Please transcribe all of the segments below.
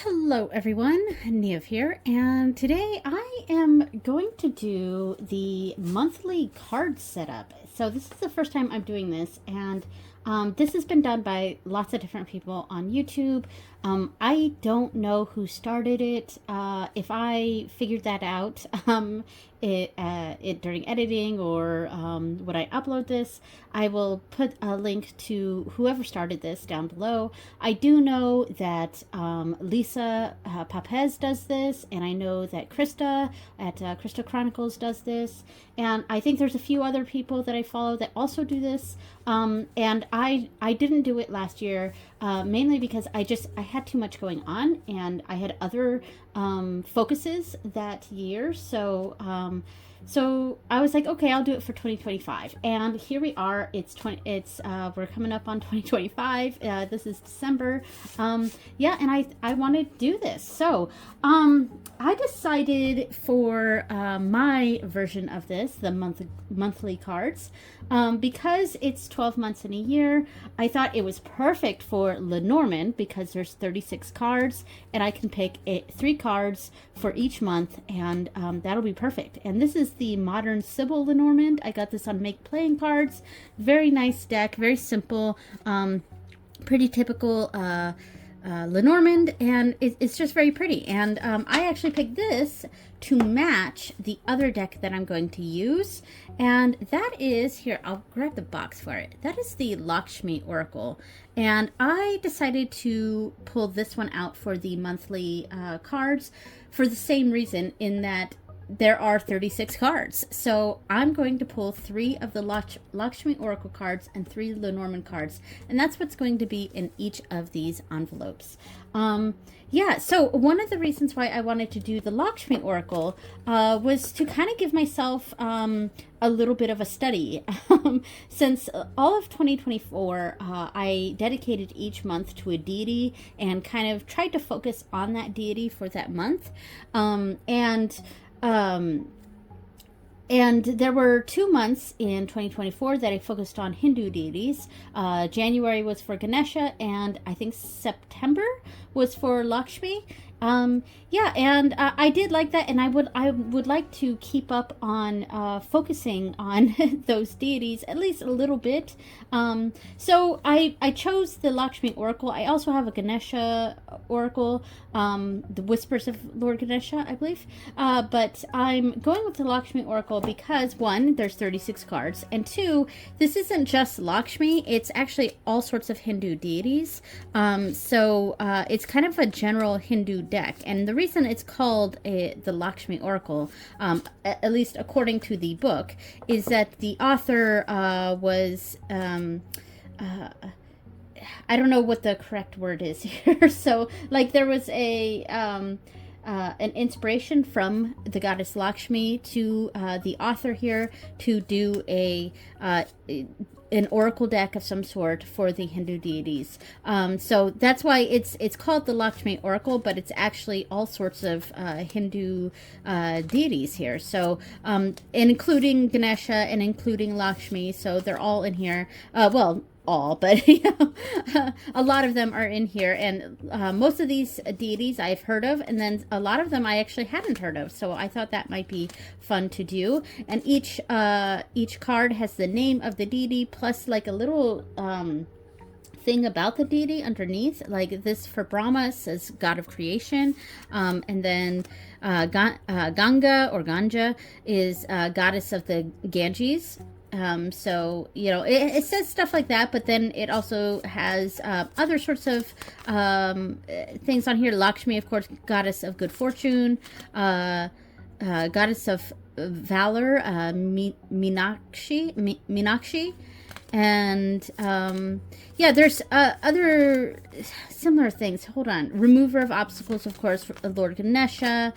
Hello everyone, Nev here, and today I am going to do the monthly card setup. So this is the first time I'm doing this, and this has been done by lots of different people on YouTube. I don't know who started it. If I figured that out during editing or when I upload this, I will put a link to whoever started this down below. I do know that Lisa Papez does this, and I know that Krista at Krista Chronicles does this, and I think there's a few other people that I follow that also do this. And I didn't do it last year, mainly because I had too much going on, and I had other focuses that year. So I was like, okay, I'll do it for 2025. And here we are. We're coming up on 2025. This is December. Yeah, and I want to do this. So I decided for my version of this, the monthly cards, because it's 12 months in a year. I thought it was perfect for Lenormand because there's 36 cards, and I can pick 3 cards for each month, and that'll be perfect. And this is the Modern Sybil Lenormand. I got this on MakePlayingCards. Very nice deck, very simple, pretty typical Lenormand, and it's just very pretty. And I actually picked this to match the other deck that I'm going to use, and that is, here, I'll grab the box for it. That is the Lakshmi Oracle, and I decided to pull this one out for the monthly cards for the same reason, in that there are 36 cards. So I'm going to pull 3 of the Lakshmi Oracle cards and 3 Lenormand cards, and that's what's going to be in each of these envelopes. Yeah, so one of the reasons why I wanted to do the Lakshmi Oracle was to kind of give myself a little bit of a study. Since all of 2024, I dedicated each month to a deity and kind of tried to focus on that deity for that month. And there were 2 months in 2024 that I focused on Hindu deities. January was for Ganesha, and I think September was for Lakshmi. Yeah, and I did like that, and I would like to keep up on focusing on those deities at least a little bit. So I chose the Lakshmi Oracle. I also have a Ganesha Oracle, the Whispers of Lord Ganesha, I believe. But I'm going with the Lakshmi Oracle because, 1, there's 36 cards, and 2, this isn't just Lakshmi, it's actually all sorts of Hindu deities. So it's kind of a general Hindu deck, and the reason it's called the Lakshmi Oracle, at least according to the book, is that the author was I don't know what the correct word is here. So, like, there was an inspiration from the goddess Lakshmi to the author here to do an oracle deck of some sort for the Hindu deities. So that's why it's called the Lakshmi Oracle, but it's actually all sorts of Hindu deities here. So, and including Ganesha and including Lakshmi, so they're all in here. Well, all, but a lot of them are in here, and most of these deities I've heard of, and then a lot of them I actually hadn't heard of, so I thought that might be fun to do. And each card has the name of the deity plus like a little thing about the deity underneath. Like this for Brahma says God of Creation, and then Ganga or Ganja is goddess of the Ganges. So, you know, it says stuff like that, but then it also has other sorts of things on here. Lakshmi, of course, goddess of good fortune, goddess of valor, Meenakshi. And yeah, there's other similar things. Hold on. Remover of obstacles, of course, Lord Ganesha.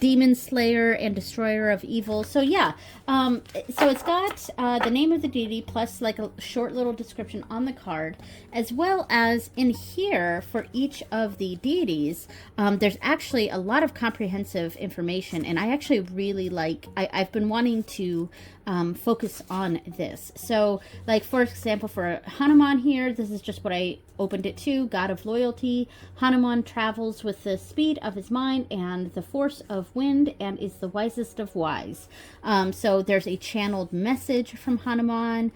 demon slayer and destroyer of evil. So yeah, so it's got the name of the deity plus like a short little description on the card, as well as in here for each of the deities. There's actually a lot of comprehensive information, and I actually really like, I've been wanting to focus on this. So like, for example, for Hanuman here, this is just what I opened it to. God of loyalty. Hanuman travels with the speed of his mind and the force of wind and is the wisest of wise. So there's a channeled message from Hanuman,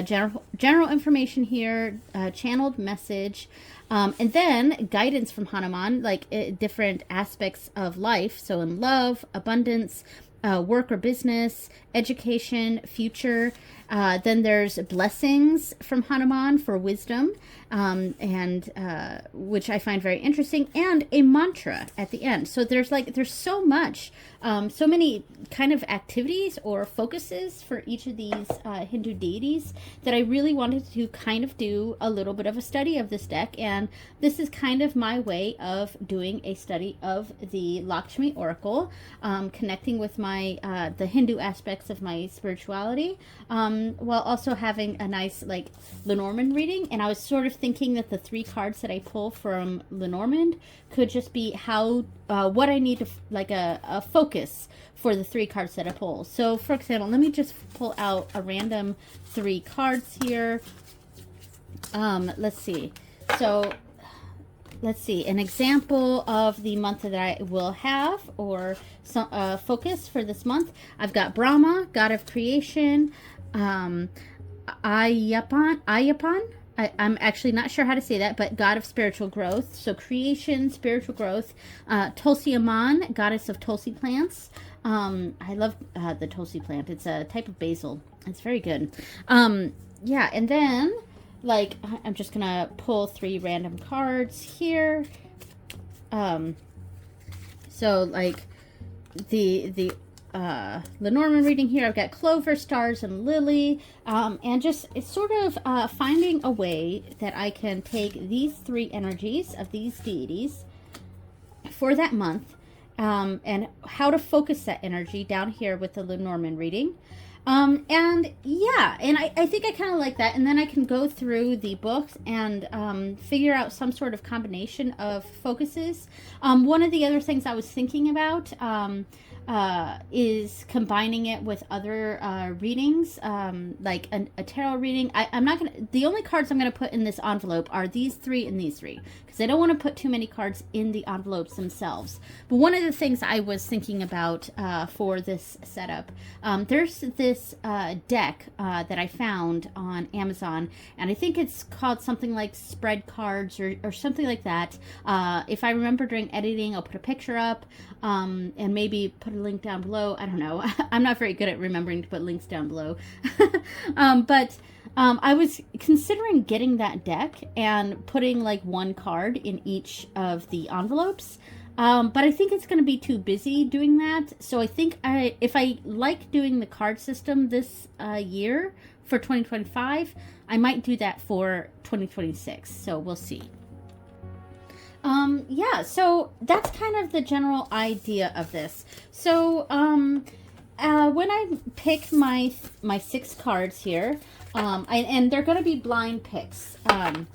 general information here, channeled message, and then guidance from Hanuman, like different aspects of life. So in love, abundance, work or business, education, future. Then there's blessings from Hanuman for wisdom, and which I find very interesting, and a mantra at the end. So there's so much, so many kind of activities or focuses for each of these Hindu deities that I really wanted to kind of do a little bit of a study of this deck. And this is kind of my way of doing a study of the Lakshmi Oracle, connecting with my the Hindu aspects of my spirituality, while also having a nice like Lenormand reading. And I was sort of thinking that the 3 cards that I pull from Lenormand could just be how what I need to like a focus for the 3 cards that I pull. So for example, let me just pull out a random 3 cards here. Let's see. So let's see, an example of the month that I will have, or some focus for this month. I've got Brahma, god of creation, Ayyapan. I'm actually not sure how to say that, but god of spiritual growth. So creation, spiritual growth. Tulsi Aman, goddess of Tulsi plants. I love the Tulsi plant. It's a type of basil. It's very good. Yeah, and then like I'm just gonna pull 3 random cards here. So like the Lenormand reading here, I've got Clover, Stars, and Lily, and just it's sort of finding a way that I can take these 3 energies of these deities for that month, and how to focus that energy down here with the Lenormand reading. And yeah, and I think I kind of like that. And then I can go through the books and figure out some sort of combination of focuses. One of the other things I was thinking about is combining it with other readings, like a tarot reading. I'm not going to, the only cards I'm going to put in this envelope are these 3 and these 3, because I don't want to put too many cards in the envelopes themselves. But one of the things I was thinking about for this setup, there's this deck that I found on Amazon, and I think it's called something like Spread Cards or something like that. If I remember during editing, I'll put a picture up, and maybe put a link down below. I don't know. I'm not very good at remembering to put links down below. But I was considering getting that deck and putting like 1 card in each of the envelopes. But I think it's going to be too busy doing that. So I think if I like doing the card system this year for 2025, I might do that for 2026. So we'll see. Yeah, so that's kind of the general idea of this. So, when I pick my 6 cards here, and they're going to be blind picks. I'm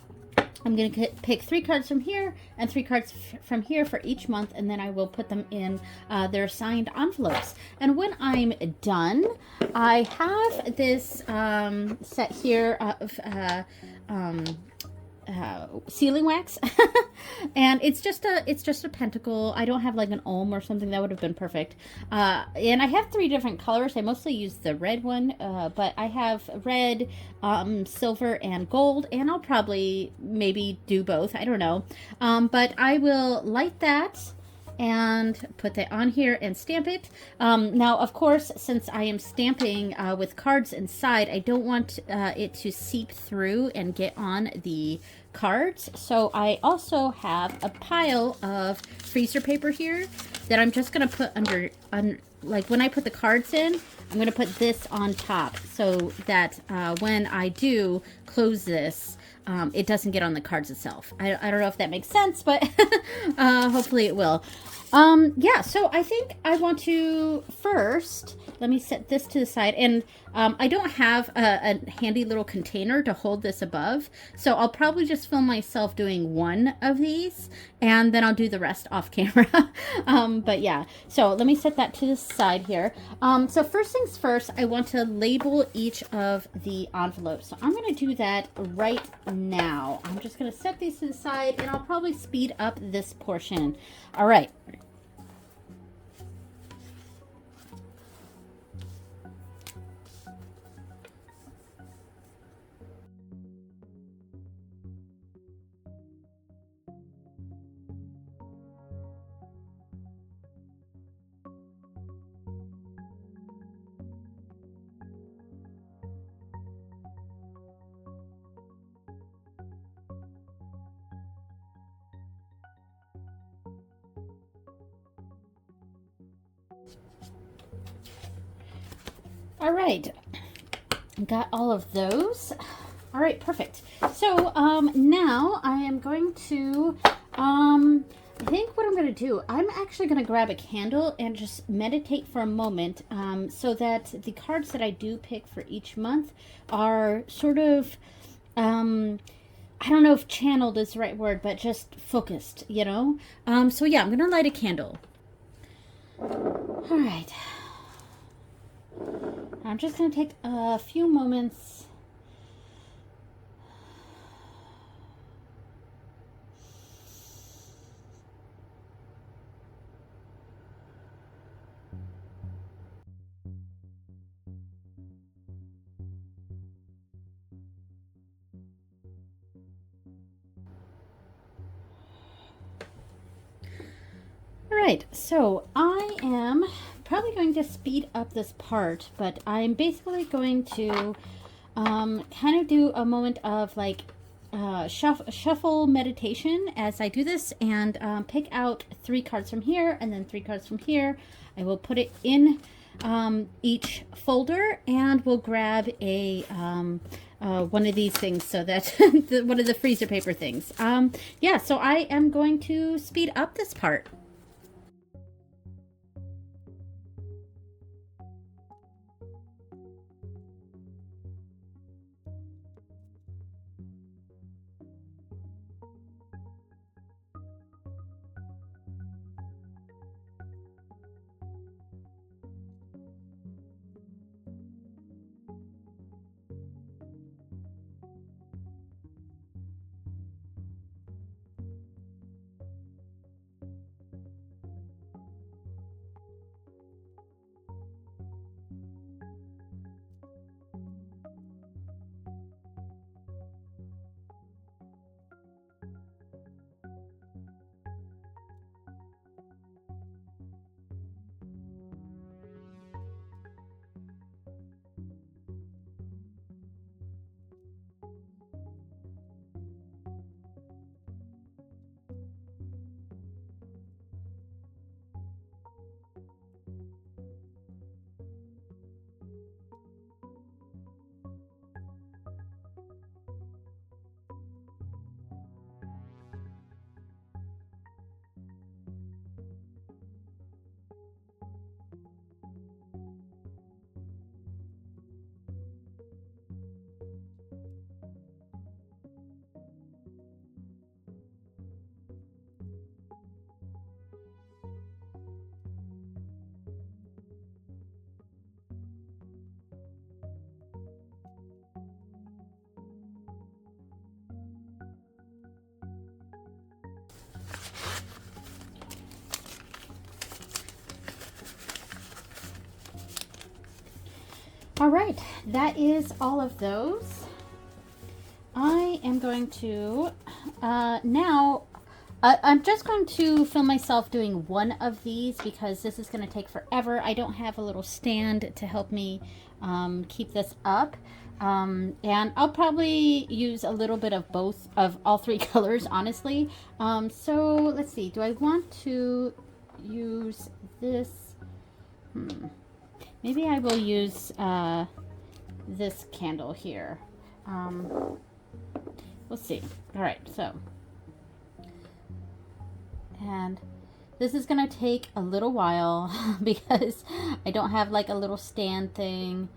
going to pick 3 cards from here and 3 cards from here for each month, and then I will put them in their assigned envelopes. And when I'm done, I have this set here of sealing wax, and it's just a pentacle. I don't have like an Om or something. That would have been perfect. And I have 3 different colors. I mostly use the red one, but I have red, silver, and gold, and I'll probably maybe do both. I don't know. But I will light that and put that on here and stamp it. Now, of course, since I am stamping with cards inside, I don't want it to seep through and get on the cards. So I also have a pile of freezer paper here that I'm just going to put under, like when I put the cards in, I'm going to put this on top so that when I do close this, it doesn't get on the cards itself. I don't know if that makes sense, but hopefully it will. Yeah, so I think I want to first, let me set this to the side. And I don't have a handy little container to hold this above. So I'll probably just film myself doing one of these and then I'll do the rest off camera. But yeah, so let me set that to the side here. So first things first, I want to label each of the envelopes. So I'm going to do that right now. I'm just going to set these to the side and I'll probably speed up this portion. All right. All right, got all of those. All right, perfect. So now I am going to, I think what I'm going to do, I'm actually going to grab a candle and just meditate for a moment so that the cards that I do pick for each month are sort of, I don't know if channeled is the right word, but just focused, you know? So yeah, I'm going to light a candle. All right. I'm just going to take a few moments. All right, so I am probably going to speed up this part, but I'm basically going to kind of do a moment of like shuffle meditation as I do this, and pick out 3 cards from here and then 3 cards from here. I will put it in each folder, and we'll grab a one of these things so that one of the freezer paper things. Yeah, so I am going to speed up this part. All right, that is all of those. I am going to, now, I'm just going to film myself doing one of these because this is going to take forever. I don't have a little stand to help me keep this up. And I'll probably use a little bit of both of all 3 colors, honestly. So let's see, do I want to use this? Maybe I will use this candle here. We'll see. All right, so, and this is gonna take a little while because I don't have like a little stand thing.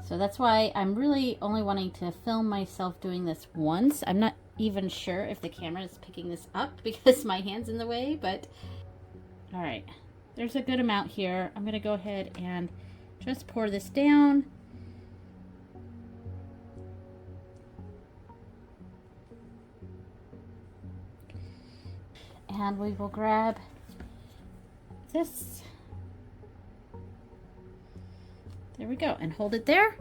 So that's why I'm really only wanting to film myself doing this once. I'm not even sure if the camera is picking this up because my hand's in the way, but all right, there's a good amount here. I'm gonna go ahead and just pour this down. And we will grab this. There we go, and hold it there.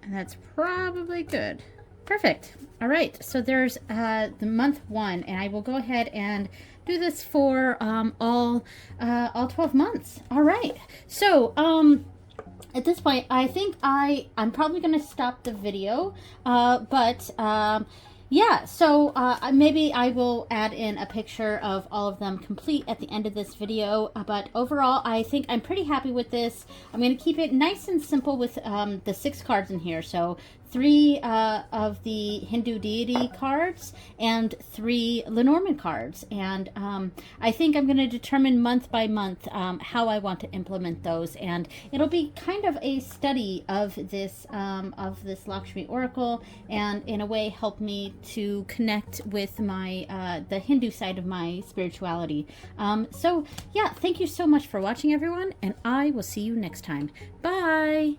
And that's probably good. Perfect. All right, so there's the month 1, and I will go ahead and do this for all 12 months. All right, so at this point, I think I'm probably going to stop the video, but yeah, so maybe I will add in a picture of all of them complete at the end of this video, but overall, I think I'm pretty happy with this. I'm going to keep it nice and simple with the 6 cards in here. So 3 of the Hindu deity cards and 3 Lenormand cards. And I think I'm going to determine month by month how I want to implement those. And it'll be kind of a study of this Lakshmi Oracle, and in a way help me to connect with my the Hindu side of my spirituality. So yeah, thank you so much for watching, everyone, and I will see you next time. Bye!